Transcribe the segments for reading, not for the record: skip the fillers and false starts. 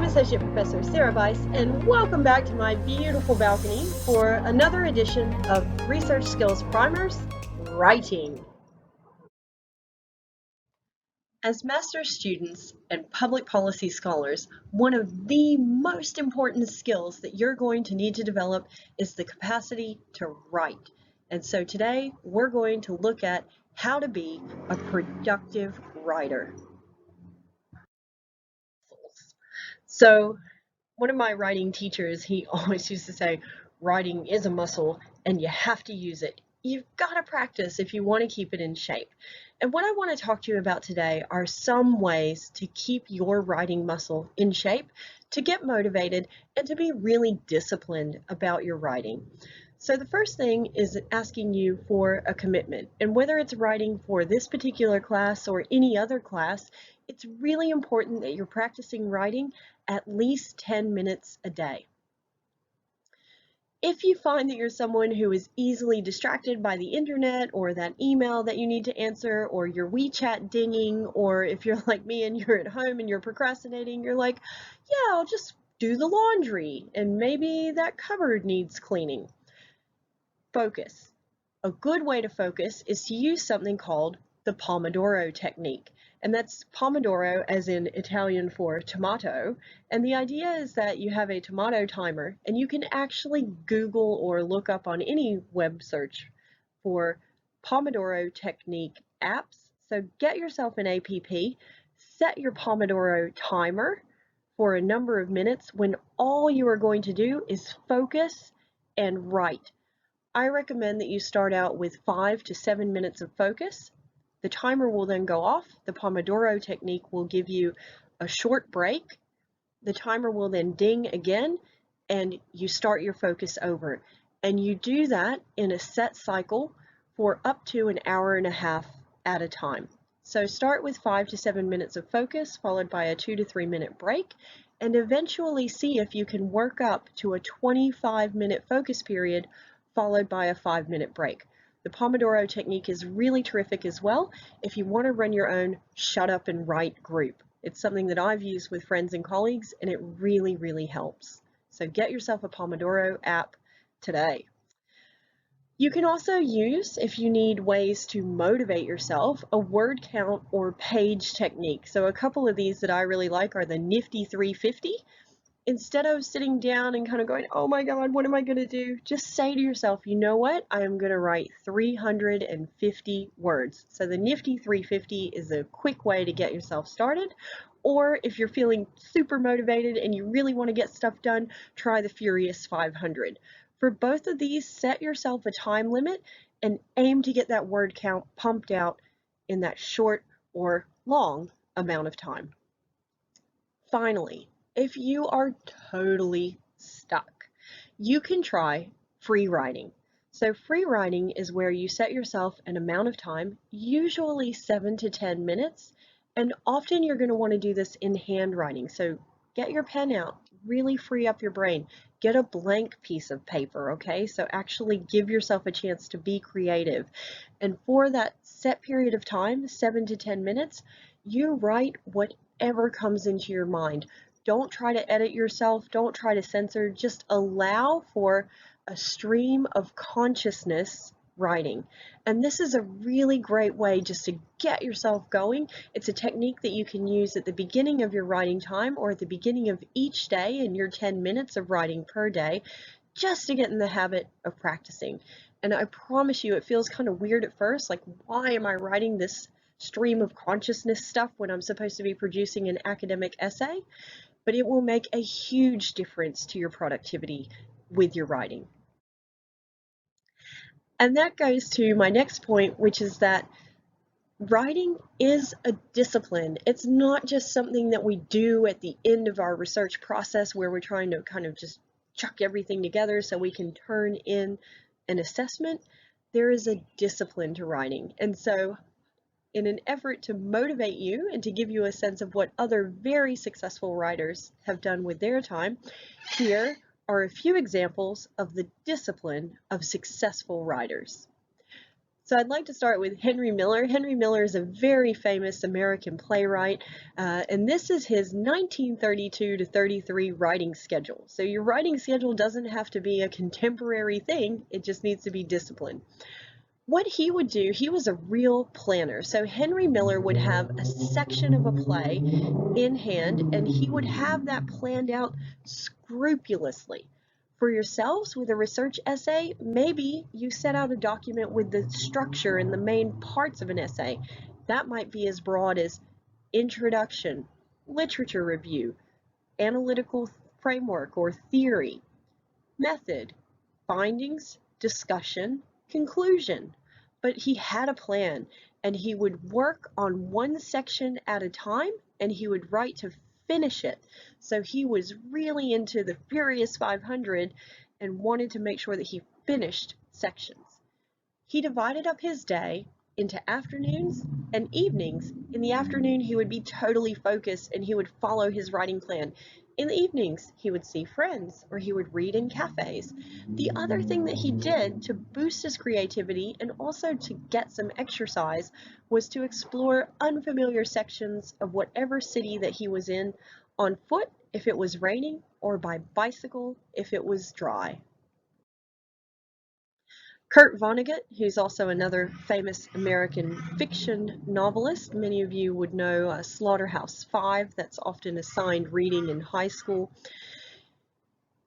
Associate Professor Sarah Weiss, and welcome back to my beautiful balcony for another edition of Research Skills Primers, Writing. As master's students and public policy scholars, one of the most important skills that you're going to need to develop is the capacity to write. And so today we're going to look at how to be a productive writer. So one of my writing teachers, he always used to say, writing is a muscle and you have to use it. You've got to practice if you want to keep it in shape. And what I want to talk to you about today are some ways to keep your writing muscle in shape, to get motivated, and to be really disciplined about your writing. So the first thing is asking you for a commitment. And whether it's writing for this particular class or any other class, it's really important that you're practicing writing at least 10 minutes a day. If you find that you're someone who is easily distracted by the internet or that email that you need to answer or your WeChat dinging, or if you're like me and you're at home and you're procrastinating, you're like, yeah, I'll just do the laundry and maybe that cupboard needs cleaning. Focus. A good way to focus is to use something called the Pomodoro technique. And that's Pomodoro as in Italian for tomato. And the idea is that you have a tomato timer, and you can actually Google or look up on any web search for Pomodoro technique apps. So get yourself an app, set your Pomodoro timer for a number of minutes when all you are going to do is focus and write. I recommend that you start out with 5 to 7 minutes of focus. The timer will then go off. The Pomodoro technique will give you a short break. The timer will then ding again, and you start your focus over. And you do that in a set cycle for up to an hour and a half at a time. So start with 5 to 7 minutes of focus, followed by a 2 to 3 minute break, and eventually see if you can work up to a 25-minute focus period, followed by a 5-minute break. The Pomodoro technique is really terrific as well if you want to run your own shut up and write group. It's something that I've used with friends and colleagues, and it really, really helps. So get yourself a Pomodoro app today. You can also use, if you need ways to motivate yourself, a word count or page technique. So a couple of these that I really like are the Nifty 350. Instead of sitting down and kind of going, oh my God, what am I going to do? Just say to yourself, you know what? I am going to write 350 words. So the Nifty 350 is a quick way to get yourself started. Or if you're feeling super motivated and you really want to get stuff done, try the Furious 500. For both of these, set yourself a time limit and aim to get that word count pumped out in that short or long amount of time. Finally, if you are totally stuck, you can try free writing. So free writing is where you set yourself an amount of time, usually 7 to 10 minutes, and often you're going to want to do this in handwriting. So get your pen out, really free up your brain. Get a blank piece of paper, okay? So actually give yourself a chance to be creative. And for that set period of time, 7 to 10 minutes, you write whatever comes into your mind. Don't try to edit yourself. Don't try to censor. Just allow for a stream of consciousness writing. And this is a really great way just to get yourself going. It's a technique that you can use at the beginning of your writing time or at the beginning of each day in your 10 minutes of writing per day, just to get in the habit of practicing. And I promise you, it feels kind of weird at first, like, why am I writing this stream of consciousness stuff when I'm supposed to be producing an academic essay? But it will make a huge difference to your productivity with your writing. And that goes to my next point, which is that writing is a discipline. It's not just something that we do at the end of our research process where we're trying to kind of just chuck everything together so we can turn in an assessment. There is a discipline to writing. And so in an effort to motivate you and to give you a sense of what other very successful writers have done with their time, here are a few examples of the discipline of successful writers. So I'd like to start with Henry Miller. Henry Miller is a very famous American playwright, and this is his 1932 to 33 writing schedule. So your writing schedule doesn't have to be a contemporary thing, it just needs to be disciplined. What he would do, he was a real planner. So Henry Miller would have a section of a play in hand, and he would have that planned out scrupulously. For yourselves, with a research essay, maybe you set out a document with the structure and the main parts of an essay. That might be as broad as introduction, literature review, analytical framework or theory, method, findings, discussion, conclusion. But he had a plan, and he would work on one section at a time, and he would write to finish it. So he was really into the Furious 500 and wanted to make sure that he finished sections. He divided up his day into afternoons and evenings. In the afternoon, he would be totally focused and he would follow his writing plan. In the evenings, he would see friends or he would read in cafes. The other thing that he did to boost his creativity and also to get some exercise was to explore unfamiliar sections of whatever city that he was in on foot if it was raining or by bicycle if it was dry. Kurt Vonnegut, who's also another famous American fiction novelist. Many of you would know Slaughterhouse-Five, that's often assigned reading in high school.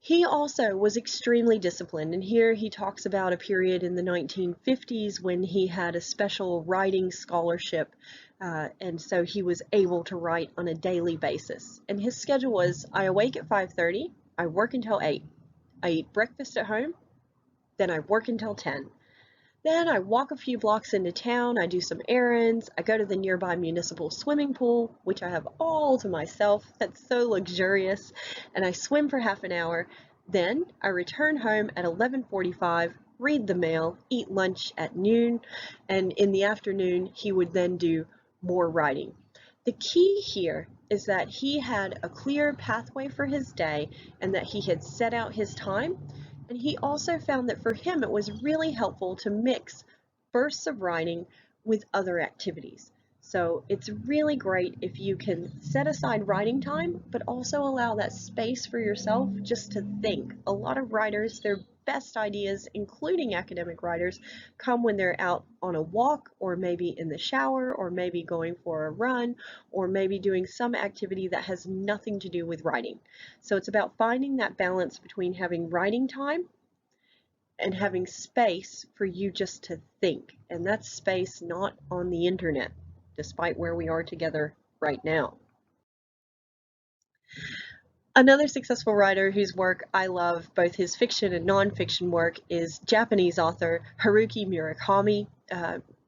He also was extremely disciplined, and here he talks about a period in the 1950s when he had a special writing scholarship, and so he was able to write on a daily basis. And his schedule was, I awake at 5:30, I work until 8, I eat breakfast at home, then I work until 10. Then I walk a few blocks into town, I do some errands, I go to the nearby municipal swimming pool, which I have all to myself, that's so luxurious, and I swim for half an hour. Then I return home at 11:45, read the mail, eat lunch at noon, and in the afternoon he would then do more writing. The key here is that he had a clear pathway for his day and that he had set out his time. And he also found that for him it was really helpful to mix bursts of writing with other activities. So it's really great if you can set aside writing time, but also allow that space for yourself just to think. A lot of writers, their best ideas, including academic writers, come when they're out on a walk or maybe in the shower or maybe going for a run or maybe doing some activity that has nothing to do with writing. So it's about finding that balance between having writing time and having space for you just to think. And that's space not on the internet, despite where we are together right now. Another successful writer whose work I love, both his fiction and nonfiction work, is Japanese author Haruki Murakami.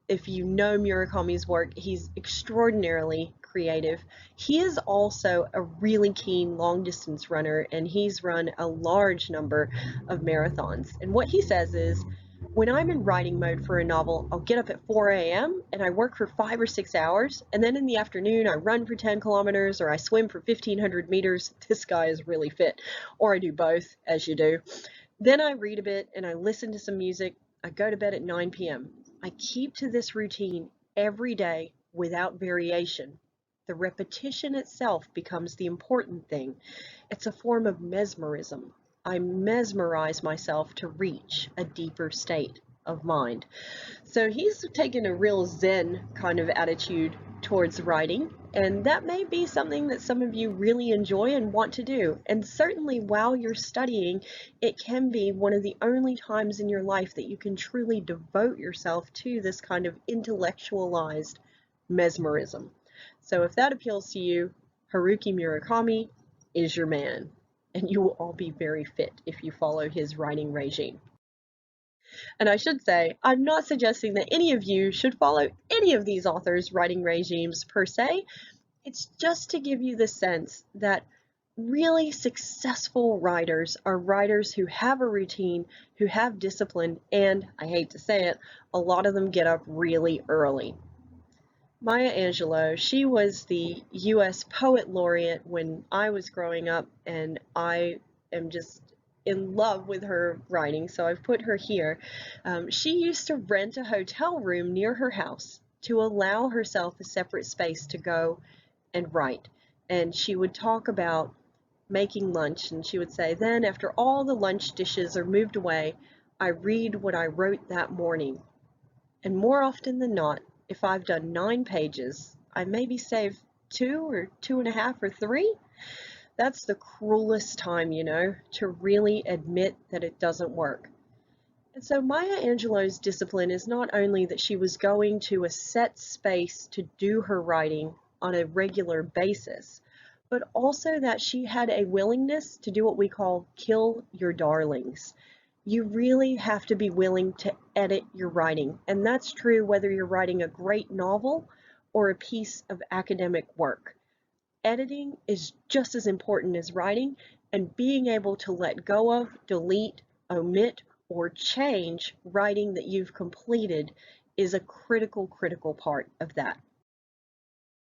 If you know Murakami's work, he's extraordinarily creative. He is also a really keen long distance runner, and he's run a large number of marathons. And what he says is, when I'm in writing mode for a novel, I'll get up at 4 a.m. and I work for 5 or 6 hours, and then in the afternoon I run for 10 kilometers or I swim for 1,500 meters. This guy is really fit. Or I do both, as you do. Then I read a bit and I listen to some music. I go to bed at 9 p.m. I keep to this routine every day without variation. The repetition itself becomes the important thing. It's a form of mesmerism. I mesmerize myself to reach a deeper state of mind. So he's taken a real Zen kind of attitude towards writing, and that may be something that some of you really enjoy and want to do. And certainly while you're studying, it can be one of the only times in your life that you can truly devote yourself to this kind of intellectualized mesmerism. So if that appeals to you, Haruki Murakami is your man, and you will all be very fit if you follow his writing regime. And I should say, I'm not suggesting that any of you should follow any of these authors' writing regimes per se. It's just to give you the sense that really successful writers are writers who have a routine, who have discipline, and, I hate to say it, a lot of them get up really early. Maya Angelou, she was the U.S. Poet Laureate when I was growing up, and I am just in love with her writing, so I've put her here. She used to rent a hotel room near her house to allow herself a separate space to go and write. And she would talk about making lunch, and she would say, then after all the lunch dishes are moved away, I read what I wrote that morning. And more often than not, if I've done 9 pages, I maybe save 2 or 2.5 or 3. That's the cruelest time, to really admit that it doesn't work. And so Maya Angelou's discipline is not only that she was going to a set space to do her writing on a regular basis, but also that she had a willingness to do what we call kill your darlings. You really have to be willing to edit your writing, and that's true whether you're writing a great novel or a piece of academic work. Editing is just as important as writing, and being able to let go of, delete, omit, or change writing that you've completed is a critical part of that.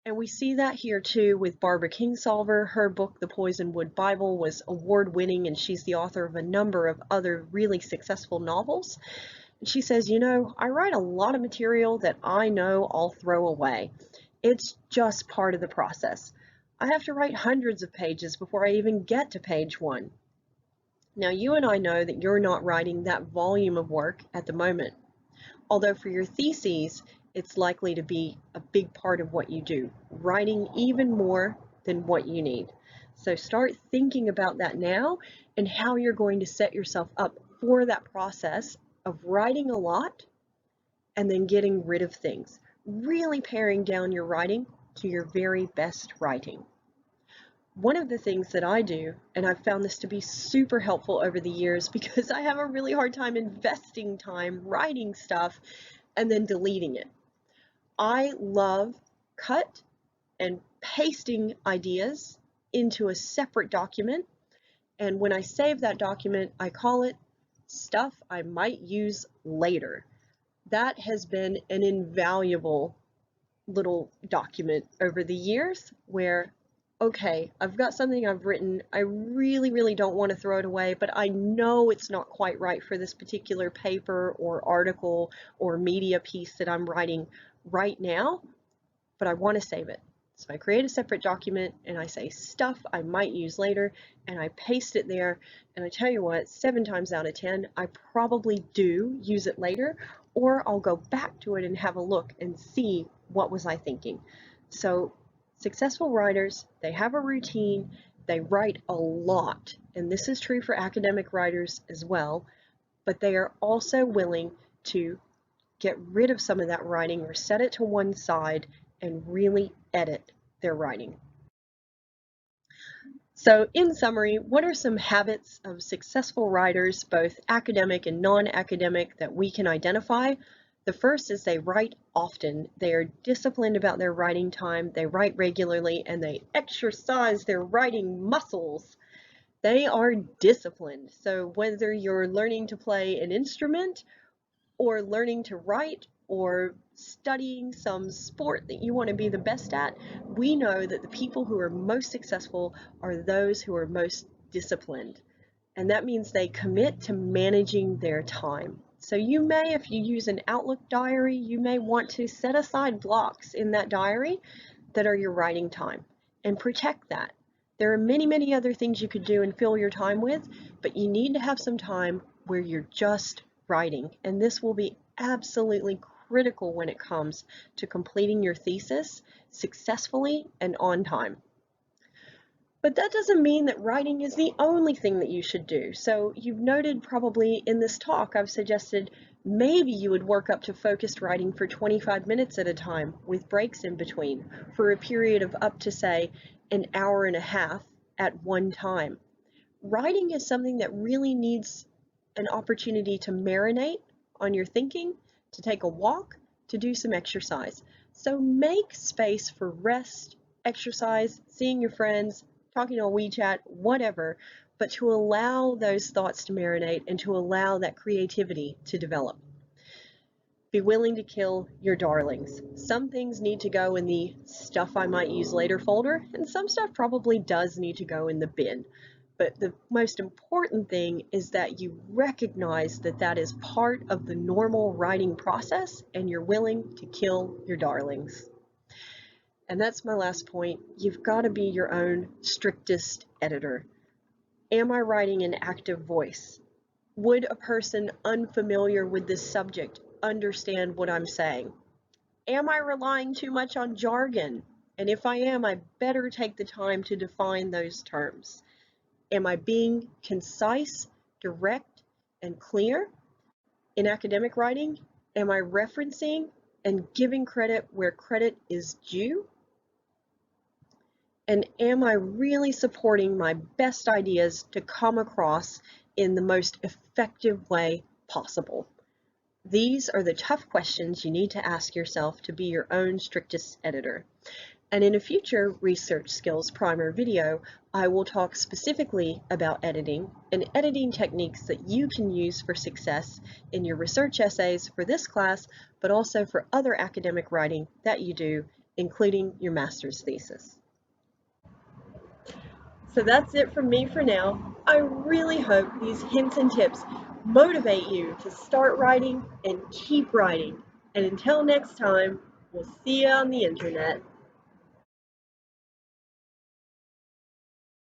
And we see that here too with Barbara Kingsolver. Her book, The Poisonwood Bible, was award-winning, and she's the author of a number of other really successful novels. And she says, I write a lot of material that I know I'll throw away. It's just part of the process. I have to write hundreds of pages before I even get to page 1. Now, you and I know that you're not writing that volume of work at the moment. Although for your theses, it's likely to be a big part of what you do, writing even more than what you need. So start thinking about that now and how you're going to set yourself up for that process of writing a lot and then getting rid of things, really paring down your writing to your very best writing. One of the things that I do, and I've found this to be super helpful over the years because I have a really hard time investing time writing stuff and then deleting it. I love cut and pasting ideas into a separate document, and when I save that document, I call it stuff I might use later. That has been an invaluable little document over the years where, okay, I've got something I've written, I really don't want to throw it away, but I know it's not quite right for this particular paper or article or media piece that I'm writing right now, but I want to save it. So I create a separate document and I say stuff I might use later, and I paste it there, and I tell you what, 7 times out of 10, I probably do use it later, or I'll go back to it and have a look and see what was I thinking. So successful writers, they have a routine, they write a lot, and this is true for academic writers as well, but they are also willing to get rid of some of that writing or set it to one side and really edit their writing. So in summary, what are some habits of successful writers, both academic and non-academic, that we can identify? The first is they write often. They are disciplined about their writing time, they write regularly, and they exercise their writing muscles. They are disciplined. So whether you're learning to play an instrument or learning to write or studying some sport that you want to be the best at, we know that the people who are most successful are those who are most disciplined. And that means they commit to managing their time. So you may, if you use an Outlook diary, you may want to set aside blocks in that diary that are your writing time and protect that. There are many other things you could do and fill your time with, but you need to have some time where you're just writing, and this will be absolutely critical when it comes to completing your thesis successfully and on time. But that doesn't mean that writing is the only thing that you should do. So you've noted probably in this talk I've suggested maybe you would work up to focused writing for 25 minutes at a time with breaks in between for a period of up to, say, an hour and a half at one time. Writing is something that really needs an opportunity to marinate on your thinking, to take a walk, to do some exercise. So make space for rest, exercise, seeing your friends, talking on WeChat, whatever, but to allow those thoughts to marinate and to allow that creativity to develop. Be willing to kill your darlings. Some things need to go in the stuff I might use later folder, and some stuff probably does need to go in the bin. But the most important thing is that you recognize that that is part of the normal writing process and you're willing to kill your darlings. And that's my last point. You've got to be your own strictest editor. Am I writing an active voice? Would a person unfamiliar with this subject understand what I'm saying? Am I relying too much on jargon? And if I am, I better take the time to define those terms. Am I being concise, direct, and clear? In academic writing, am I referencing and giving credit where credit is due? And am I really supporting my best ideas to come across in the most effective way possible? These are the tough questions you need to ask yourself to be your own strictest editor. And in a future Research Skills Primer video, I will talk specifically about editing and editing techniques that you can use for success in your research essays for this class, but also for other academic writing that you do, including your master's thesis. So that's it from me for now. I really hope these hints and tips motivate you to start writing and keep writing. And until next time, we'll see you on the internet.